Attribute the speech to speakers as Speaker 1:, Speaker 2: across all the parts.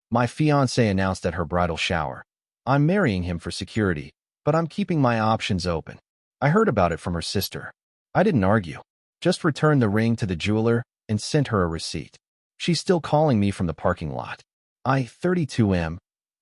Speaker 1: My fiancé announced at her bridal shower. I'm marrying him for security, but I'm keeping my options open. I heard about it from her sister. I didn't argue. Just returned the ring to the jeweler and sent her a receipt. She's still calling me from the parking lot. I, 32M,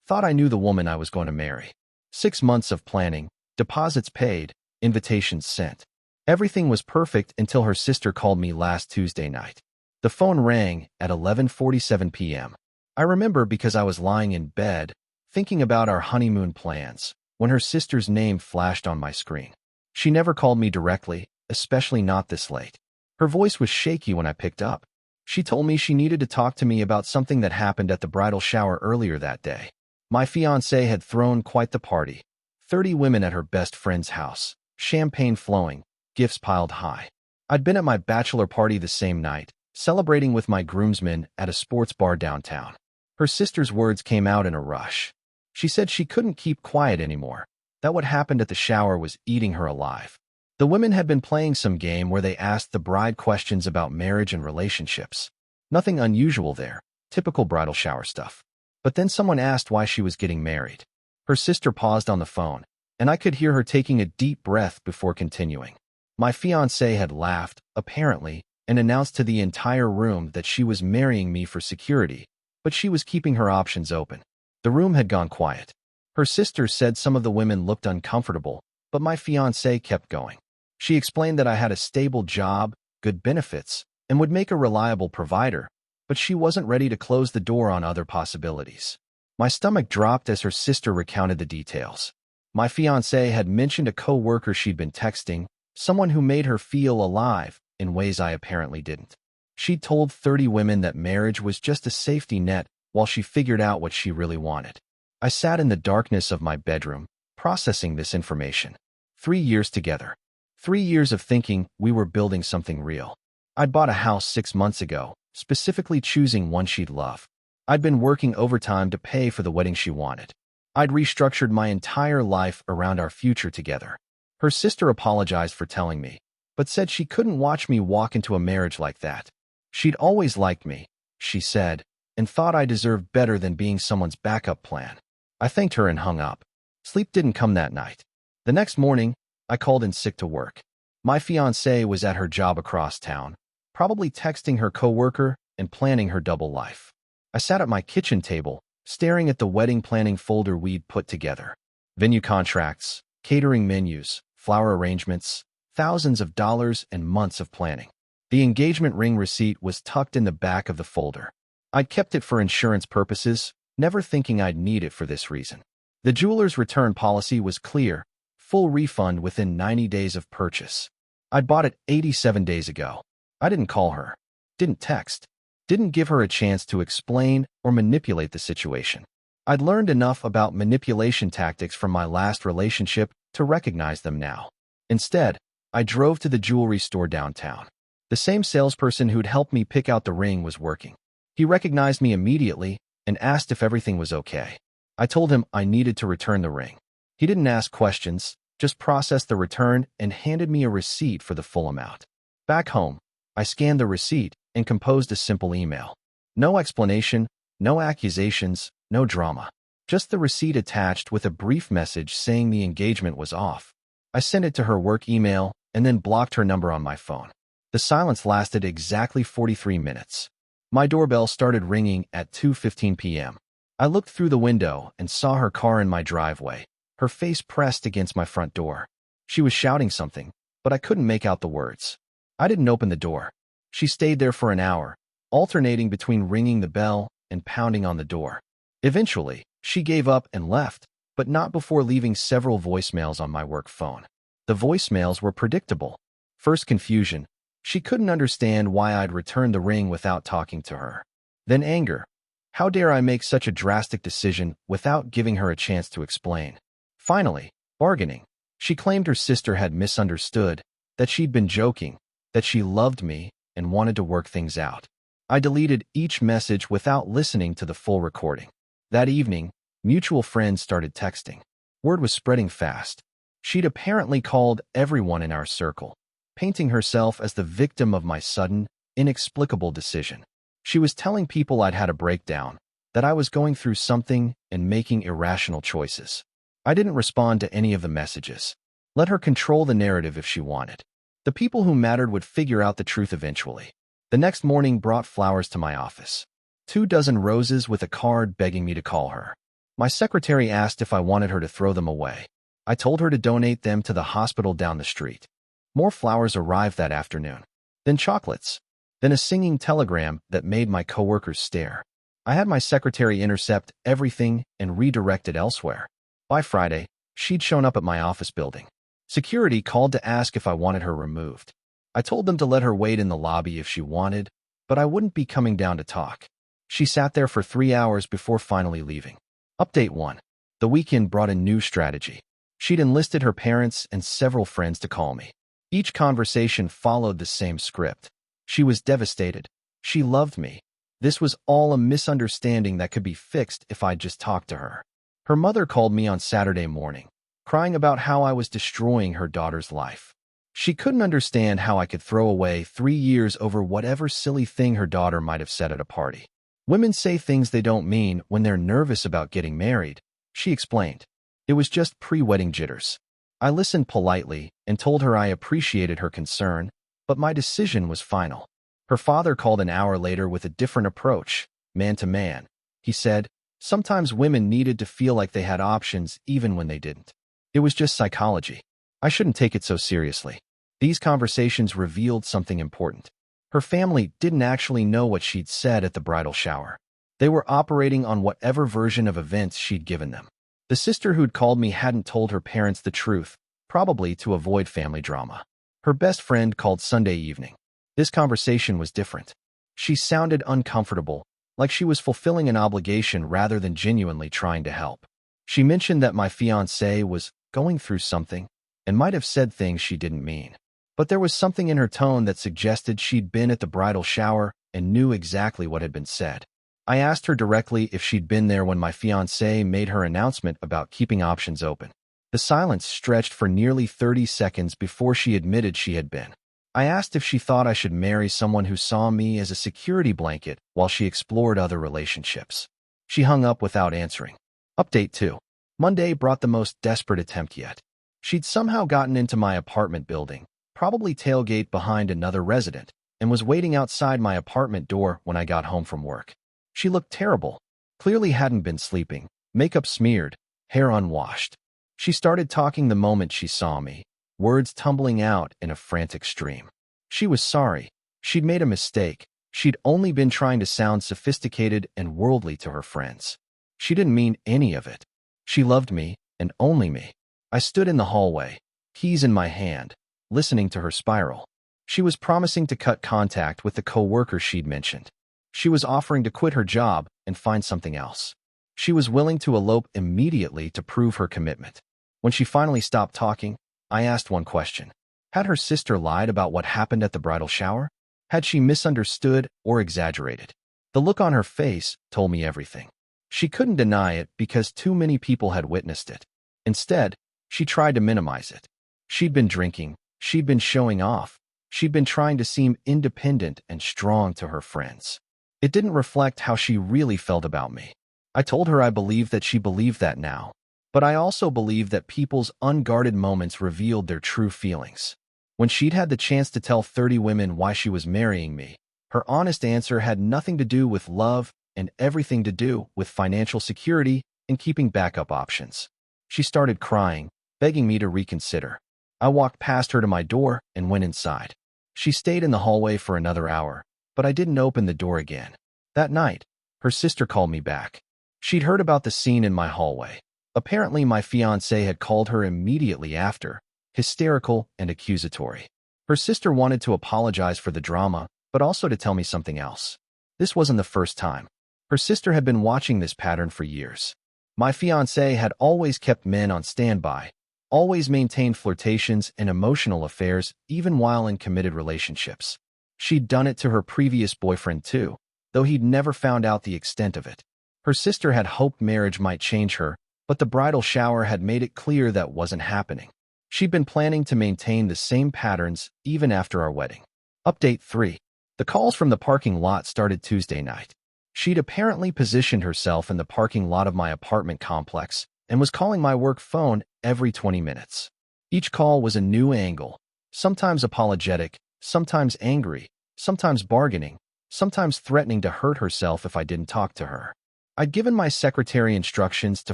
Speaker 1: thought I knew the woman I was going to marry. 6 months of planning, deposits paid, invitations sent. Everything was perfect until her sister called me last Tuesday night. The phone rang at 11:47 p.m. I remember because I was lying in bed, thinking about our honeymoon plans, when her sister's name flashed on my screen. She never called me directly, especially not this late. Her voice was shaky when I picked up. She told me she needed to talk to me about something that happened at the bridal shower earlier that day. My fiancé had thrown quite the party. 30 women at her best friend's house, champagne flowing, gifts piled high. I'd been at my bachelor party the same night, celebrating with my groomsmen at a sports bar downtown. Her sister's words came out in a rush. She said she couldn't keep quiet anymore, that what happened at the shower was eating her alive. The women had been playing some game where they asked the bride questions about marriage and relationships. Nothing unusual there, typical bridal shower stuff. But then someone asked why she was getting married. Her sister paused on the phone, and I could hear her taking a deep breath before continuing. My fiancé had laughed, apparently, and announced to the entire room that she was marrying me for security, but she was keeping her options open. The room had gone quiet. Her sister said some of the women looked uncomfortable, but my fiancé kept going. She explained that I had a stable job, good benefits, and would make a reliable provider, but she wasn't ready to close the door on other possibilities. My stomach dropped as her sister recounted the details. My fiancé had mentioned a co-worker she'd been texting, someone who made her feel alive in ways I apparently didn't. She'd told 30 women that marriage was just a safety net while she figured out what she really wanted. I sat in the darkness of my bedroom, processing this information. 3 years together. 3 years of thinking we were building something real. I'd bought a house 6 months ago, specifically choosing one she'd love. I'd been working overtime to pay for the wedding she wanted. I'd restructured my entire life around our future together. Her sister apologized for telling me, but said she couldn't watch me walk into a marriage like that. She'd always liked me, she said, and thought I deserved better than being someone's backup plan. I thanked her and hung up. Sleep didn't come that night. The next morning, I called in sick to work. My fiancée was at her job across town, probably texting her coworker and planning her double life. I sat at my kitchen table, staring at the wedding planning folder we'd put together. Venue contracts, catering menus, flower arrangements, thousands of dollars and months of planning. The engagement ring receipt was tucked in the back of the folder. I'd kept it for insurance purposes, never thinking I'd need it for this reason. The jeweler's return policy was clear, full refund within 90 days of purchase. I'd bought it 87 days ago. I didn't call her, didn't text, didn't give her a chance to explain or manipulate the situation. I'd learned enough about manipulation tactics from my last relationship to recognize them now. Instead, I drove to the jewelry store downtown. The same salesperson who'd helped me pick out the ring was working. He recognized me immediately and asked if everything was okay. I told him I needed to return the ring. He didn't ask questions, just processed the return and handed me a receipt for the full amount. Back home, I scanned the receipt and composed a simple email. No explanation, no accusations, no drama. Just the receipt attached with a brief message saying the engagement was off. I sent it to her work email and then blocked her number on my phone. The silence lasted exactly 43 minutes. My doorbell started ringing at 2:15 p.m. I looked through the window and saw her car in my driveway, her face pressed against my front door. She was shouting something, but I couldn't make out the words. I didn't open the door. She stayed there for an hour, alternating between ringing the bell and pounding on the door. Eventually, she gave up and left, but not before leaving several voicemails on my work phone. The voicemails were predictable. First, confusion. She couldn't understand why I'd returned the ring without talking to her. Then anger. How dare I make such a drastic decision without giving her a chance to explain? Finally, bargaining. She claimed her sister had misunderstood, that she'd been joking, that she loved me and wanted to work things out. I deleted each message without listening to the full recording. That evening, mutual friends started texting. Word was spreading fast. She'd apparently called everyone in our circle, painting herself as the victim of my sudden, inexplicable decision. She was telling people I'd had a breakdown, that I was going through something and making irrational choices. I didn't respond to any of the messages. Let her control the narrative if she wanted. The people who mattered would figure out the truth eventually. The next morning brought flowers to my office. 24 roses with a card begging me to call her. My secretary asked if I wanted her to throw them away. I told her to donate them to the hospital down the street. More flowers arrived that afternoon. Then chocolates. Then a singing telegram that made my coworkers stare. I had my secretary intercept everything and redirect it elsewhere. By Friday, she'd shown up at my office building. Security called to ask if I wanted her removed. I told them to let her wait in the lobby if she wanted, but I wouldn't be coming down to talk. She sat there for 3 hours before finally leaving. Update 1. The weekend brought a new strategy. She'd enlisted her parents and several friends to call me. Each conversation followed the same script. She was devastated. She loved me. This was all a misunderstanding that could be fixed if I'd just talked to her. Her mother called me on Saturday morning, crying about how I was destroying her daughter's life. She couldn't understand how I could throw away 3 years over whatever silly thing her daughter might have said at a party. Women say things they don't mean when they're nervous about getting married, she explained. It was just pre-wedding jitters. I listened politely and told her I appreciated her concern, but my decision was final. Her father called an hour later with a different approach, man to man. He said, sometimes women needed to feel like they had options even when they didn't. It was just psychology. I shouldn't take it so seriously. These conversations revealed something important. Her family didn't actually know what she'd said at the bridal shower. They were operating on whatever version of events she'd given them. The sister who'd called me hadn't told her parents the truth, probably to avoid family drama. Her best friend called Sunday evening. This conversation was different. She sounded uncomfortable, like she was fulfilling an obligation rather than genuinely trying to help. She mentioned that my fiancé was going through something and might have said things she didn't mean. But there was something in her tone that suggested she'd been at the bridal shower and knew exactly what had been said. I asked her directly if she'd been there when my fiancé made her announcement about keeping options open. The silence stretched for nearly 30 seconds before she admitted she had been. I asked if she thought I should marry someone who saw me as a security blanket while she explored other relationships. She hung up without answering. Update 2. Monday brought the most desperate attempt yet. She'd somehow gotten into my apartment building, probably tailgate behind another resident, and was waiting outside my apartment door when I got home from work. She looked terrible. Clearly hadn't been sleeping, makeup smeared, hair unwashed. She started talking the moment she saw me, words tumbling out in a frantic stream. She was sorry. She'd made a mistake. She'd only been trying to sound sophisticated and worldly to her friends. She didn't mean any of it. She loved me, and only me. I stood in the hallway, keys in my hand, listening to her spiral. She was promising to cut contact with the coworker she'd mentioned. She was offering to quit her job and find something else. She was willing to elope immediately to prove her commitment. When she finally stopped talking, I asked one question. Had her sister lied about what happened at the bridal shower? Had she misunderstood or exaggerated? The look on her face told me everything. She couldn't deny it because too many people had witnessed it. Instead, she tried to minimize it. She'd been drinking. She'd been showing off. She'd been trying to seem independent and strong to her friends. It didn't reflect how she really felt about me. I told her I believed that she believed that now, but I also believed that people's unguarded moments revealed their true feelings. When she'd had the chance to tell 30 women why she was marrying me, her honest answer had nothing to do with love and everything to do with financial security and keeping backup options. She started crying, begging me to reconsider. I walked past her to my door and went inside. She stayed in the hallway for another hour, but I didn't open the door again. That night, her sister called me back. She'd heard about the scene in my hallway. Apparently, my fiancé had called her immediately after, hysterical and accusatory. Her sister wanted to apologize for the drama, but also to tell me something else. This wasn't the first time. Her sister had been watching this pattern for years. My fiancé had always kept men on standby, always maintained flirtations and emotional affairs even while in committed relationships. She'd done it to her previous boyfriend too, though he'd never found out the extent of it. Her sister had hoped marriage might change her, but the bridal shower had made it clear that wasn't happening. She'd been planning to maintain the same patterns even after our wedding. Update 3. The calls from the parking lot started Tuesday night. She'd apparently positioned herself in the parking lot of my apartment complex and was calling my work phone every 20 minutes. Each call was a new angle, sometimes apologetic, sometimes angry, sometimes bargaining, sometimes threatening to hurt herself if I didn't talk to her. I'd given my secretary instructions to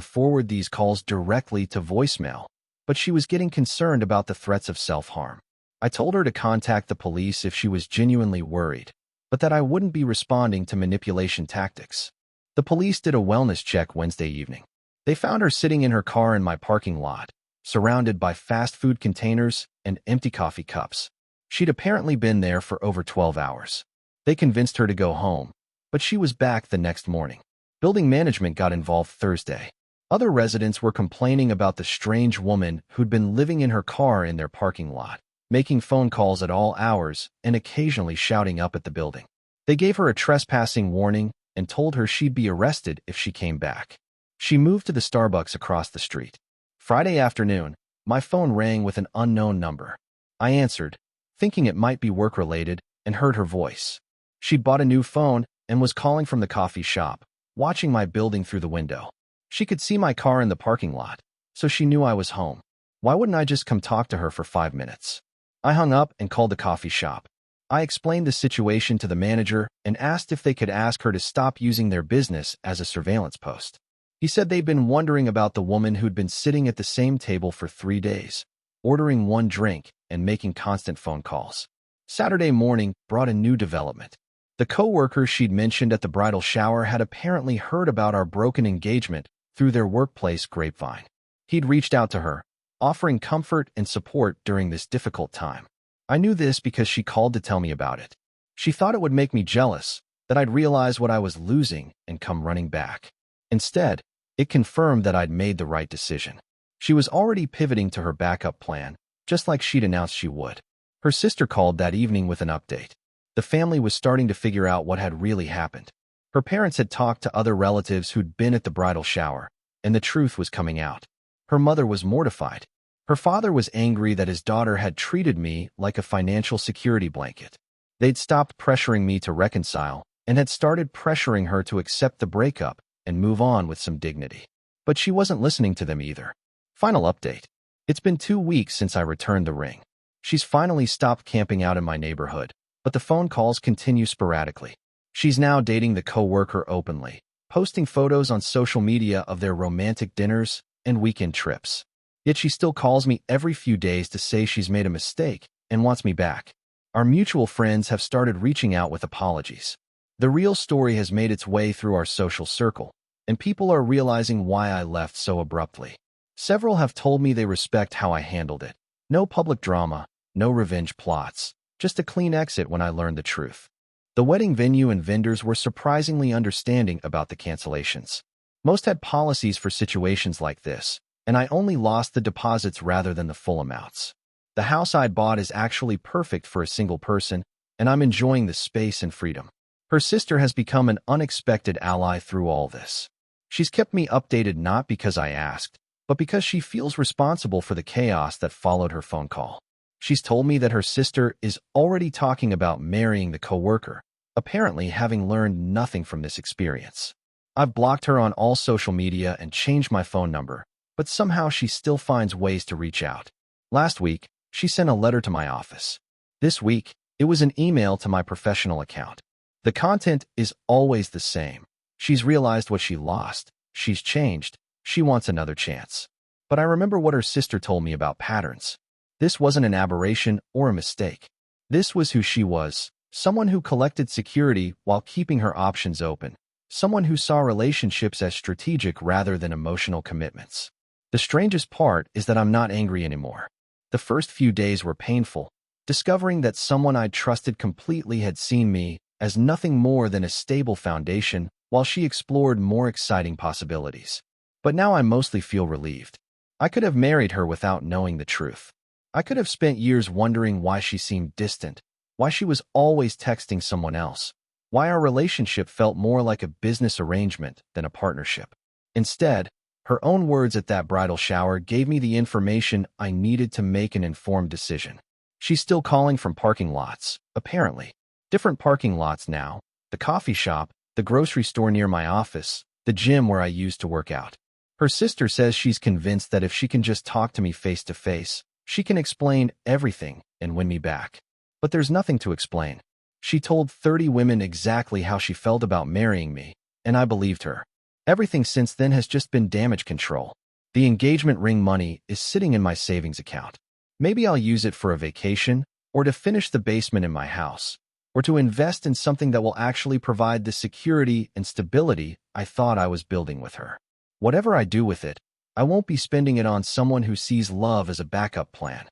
Speaker 1: forward these calls directly to voicemail, but she was getting concerned about the threats of self-harm. I told her to contact the police if she was genuinely worried, but that I wouldn't be responding to manipulation tactics. The police did a wellness check Wednesday evening. They found her sitting in her car in my parking lot, surrounded by fast food containers and empty coffee cups. She'd apparently been there for over 12 hours. They convinced her to go home, but she was back the next morning. Building management got involved Thursday. Other residents were complaining about the strange woman who'd been living in her car in their parking lot, making phone calls at all hours and occasionally shouting up at the building. They gave her a trespassing warning and told her she'd be arrested if she came back. She moved to the Starbucks across the street. Friday afternoon, my phone rang with an unknown number. I answered, thinking it might be work-related, and heard her voice. She'd bought a new phone and was calling from the coffee shop, watching my building through the window. She could see my car in the parking lot, so she knew I was home. Why wouldn't I just come talk to her for 5 minutes? I hung up and called the coffee shop. I explained the situation to the manager and asked if they could ask her to stop using their business as a surveillance post. He said they'd been wondering about the woman who'd been sitting at the same table for 3 days, ordering one drink and making constant phone calls. Saturday morning brought a new development. The co-worker she'd mentioned at the bridal shower had apparently heard about our broken engagement through their workplace grapevine. He'd reached out to her, offering comfort and support during this difficult time. I knew this because she called to tell me about it. She thought it would make me jealous, that I'd realize what I was losing and come running back. Instead, it confirmed that I'd made the right decision. She was already pivoting to her backup plan, just like she'd announced she would. Her sister called that evening with an update. The family was starting to figure out what had really happened. Her parents had talked to other relatives who'd been at the bridal shower, and the truth was coming out. Her mother was mortified. Her father was angry that his daughter had treated me like a financial security blanket. They'd stopped pressuring me to reconcile and had started pressuring her to accept the breakup and move on with some dignity. But she wasn't listening to them either. Final update. It's been 2 weeks since I returned the ring. She's finally stopped camping out in my neighborhood, but the phone calls continue sporadically. She's now dating the co-worker openly, posting photos on social media of their romantic dinners and weekend trips. Yet she still calls me every few days to say she's made a mistake and wants me back. Our mutual friends have started reaching out with apologies. The real story has made its way through our social circle, and people are realizing why I left so abruptly. Several have told me they respect how I handled it. No public drama, no revenge plots, just a clean exit when I learned the truth. The wedding venue and vendors were surprisingly understanding about the cancellations. Most had policies for situations like this, and I only lost the deposits rather than the full amounts. The house I'd bought is actually perfect for a single person, and I'm enjoying the space and freedom. Her sister has become an unexpected ally through all this. She's kept me updated not because I asked, but because she feels responsible for the chaos that followed her phone call. She's told me that her sister is already talking about marrying the coworker, apparently having learned nothing from this experience. I've blocked her on all social media and changed my phone number, but somehow she still finds ways to reach out. Last week, she sent a letter to my office. This week, it was an email to my professional account. The content is always the same. She's realized what she lost. She's changed. She wants another chance. But I remember what her sister told me about patterns. This wasn't an aberration or a mistake. This was who she was, someone who collected security while keeping her options open, someone who saw relationships as strategic rather than emotional commitments. The strangest part is that I'm not angry anymore. The first few days were painful, discovering that someone I'd trusted completely had seen me as nothing more than a stable foundation while she explored more exciting possibilities. But now I mostly feel relieved. I could have married her without knowing the truth. I could have spent years wondering why she seemed distant, why she was always texting someone else, why our relationship felt more like a business arrangement than a partnership. Instead, her own words at that bridal shower gave me the information I needed to make an informed decision. She's still calling from parking lots, apparently. Different parking lots now, the coffee shop, the grocery store near my office, the gym where I used to work out. Her sister says she's convinced that if she can just talk to me face to face, she can explain everything and win me back. But there's nothing to explain. She told 30 women exactly how she felt about marrying me, and I believed her. Everything since then has just been damage control. The engagement ring money is sitting in my savings account. Maybe I'll use it for a vacation, or to finish the basement in my house, or to invest in something that will actually provide the security and stability I thought I was building with her. Whatever I do with it, I won't be spending it on someone who sees love as a backup plan.